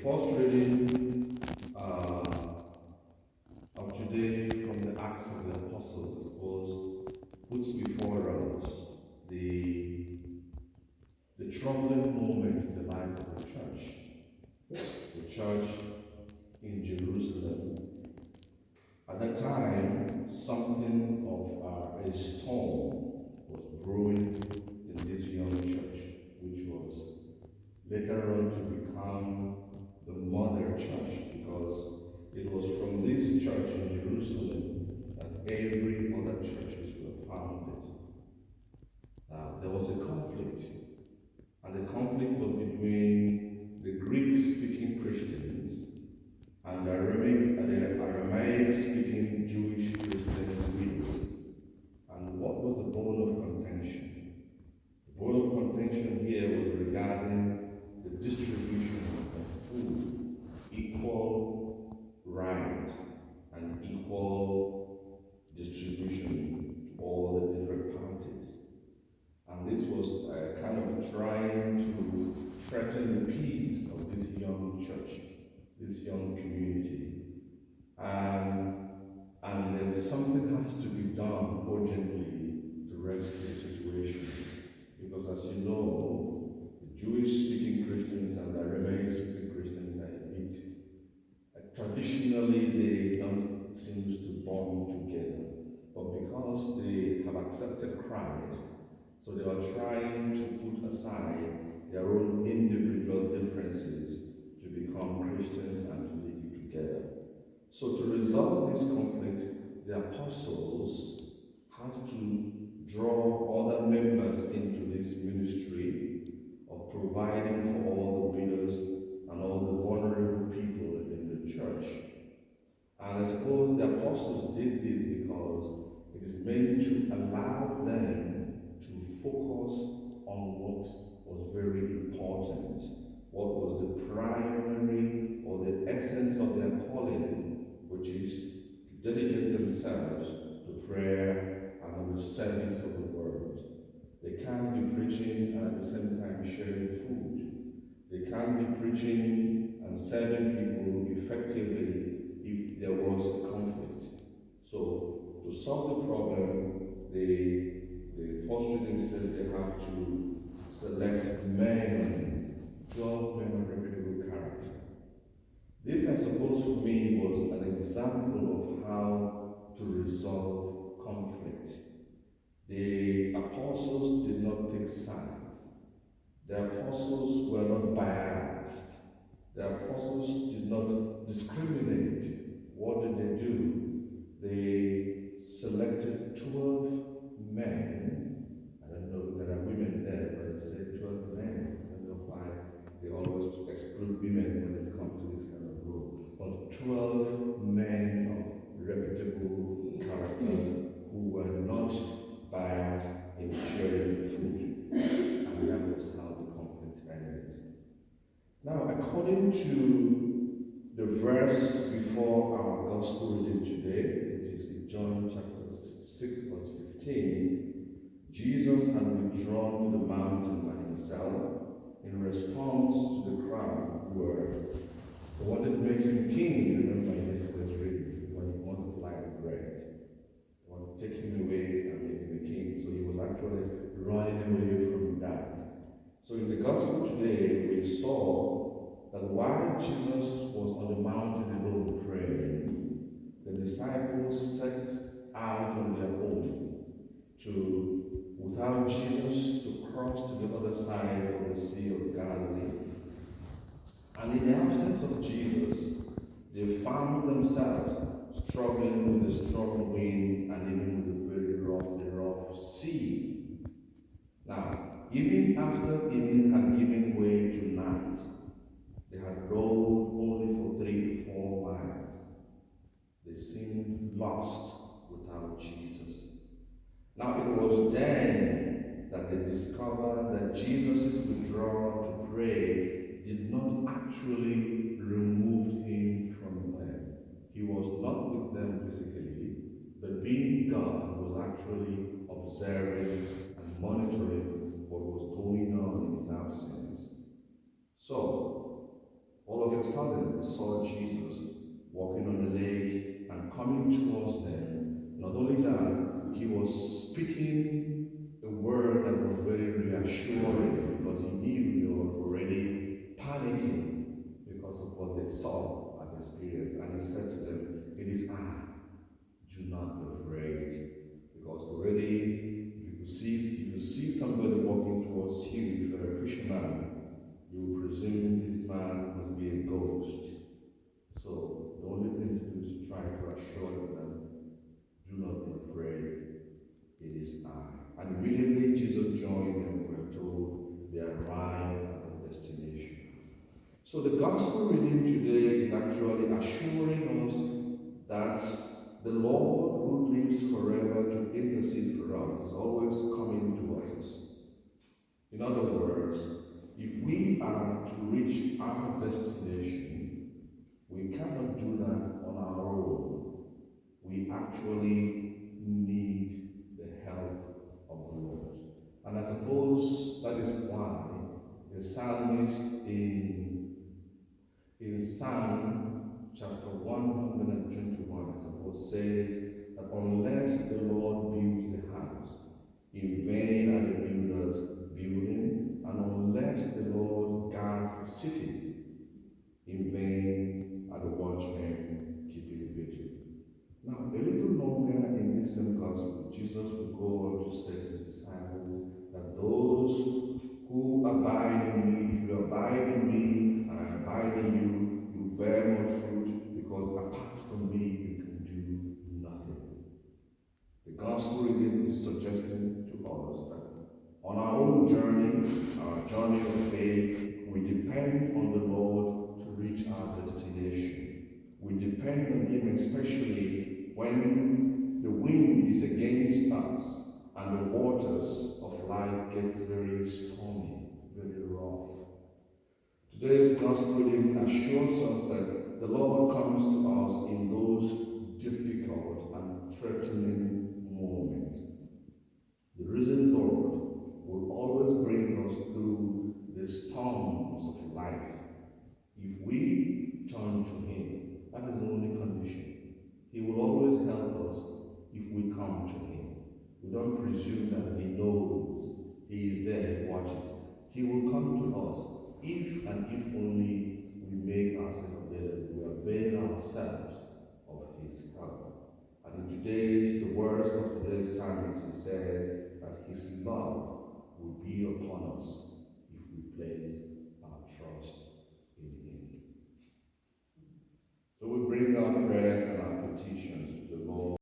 first reading of today from the Acts of the Apostles puts before us the troubling moment in the life of the church in Jerusalem. At that time, something of a storm was brewing in this young church, which was later on to become the mother church, because it was from this church in Jerusalem that every other churches were founded. There was a conflict, and the conflict was between the Greek-speaking Christians and the Aramaic-speaking Jewish Christians. And what was the bone of contention? The bone of contention here was regarding the distribution of food, equal right and equal distribution to all the different parties. And this was kind of trying to threaten the peace of this young church, this young community. And there was something has to be done urgently to rescue the situation. Because as you know, the Jewish-speaking Christians and the Aramaic-speaking Christians are a bit, traditionally they don't seem to bond together. But because they have accepted Christ, so they are trying to put aside their own individual differences to become Christians and to live together. So to resolve this conflict, the apostles had to draw other members into this ministry of providing for all the widows and all the vulnerable people in the church. And I suppose the apostles did this because it is meant to allow them to focus on what was very important, what was the primary or the essence of their calling, which is to dedicate themselves to prayer and the service of the word. They can't be preaching and at the same time sharing food. They can't be preaching and serving people effectively if there was a conflict. So to solve the problem, the first reading said they had to select men, 12 men of reputable character. This, I suppose, for me was an example of how to resolve conflict. The apostles did not take sides. The apostles were not biased. The apostles did not discriminate. What did they do? They selected 12 men. I don't know if there are women there, but they said 12 men. I don't know why they always exclude women when it comes to this kind of role. But 12 men of reputable characters who were not biased in sharing food. And that was how the conflict ended. Now, according to the verse before our gospel reading today, which is in John chapter 6, verse 15, Jesus had withdrawn to the mountain by himself in response to the crowd who wanted to make him king. You remember in yesterday's reading, when he multiplied bread. They wanted to take him away and make him a king. So he was actually running away from that. So in the gospel today, we saw that while Jesus was on the mountain alone praying, the disciples set out on their own without Jesus, to cross to the other side of the Sea of Galilee. And in the absence of Jesus, they found themselves struggling with a strong wind and even with a very rough sea. Now, even after evening had given way to night, they had rowed only for 3 to 4 miles. They seemed lost without Jesus. Now it was then that they discovered that Jesus' withdrawal to pray did not actually remove him from them. He was not with them physically, but being God was actually observing and monitoring what was going on in his absence. So, all of a sudden they saw Jesus walking on the lake and coming towards them. Not only that, he was speaking a word that was very reassuring because he knew they were already panicking because of what they saw and experienced. And he said to them, "It is I. Do not be afraid." Because already if you see somebody walking towards you, if you're a fisherman, you presume this man must be a ghost. So the only thing to do is to try to assure them, "Do not be afraid, it is I." And immediately Jesus joined them. We're told they arrived at the destination. So the gospel reading today is actually assuring us that the Lord who lives forever to intercede for us is always coming towards us. In other words, if we are to reach our destination, we cannot do that on our own. We actually need the help of the Lord. And I suppose that is why the psalmist in Psalm chapter 121, I suppose, says that unless the Lord builds the house, in vain are the builders building, and unless the Lord guards the city, in vain are the watchmen keeping vigil. Now, a little longer in this same gospel, Jesus will go on to say to his disciples that those who abide in me, if you abide in me and I abide in you, you bear much fruit, because apart from me you can do nothing. The gospel reading is suggesting to us that on our own journey, our journey of faith, we depend on the Lord to reach our destination. We depend on him especially when the wind is against us and the waters of life gets very stormy, very rough. Today's gospel reading assures us that the Lord comes to us in those difficult and threatening moments. The risen Lord will always bring us through the storms of life if we turn to him. That is the only condition. He will always help us if we come to him. We don't presume that he knows. He is there, he watches. He will come to us if and if only we make ourselves available. We avail ourselves of his help. And in the words of today's psalmist, he says that his love will be upon us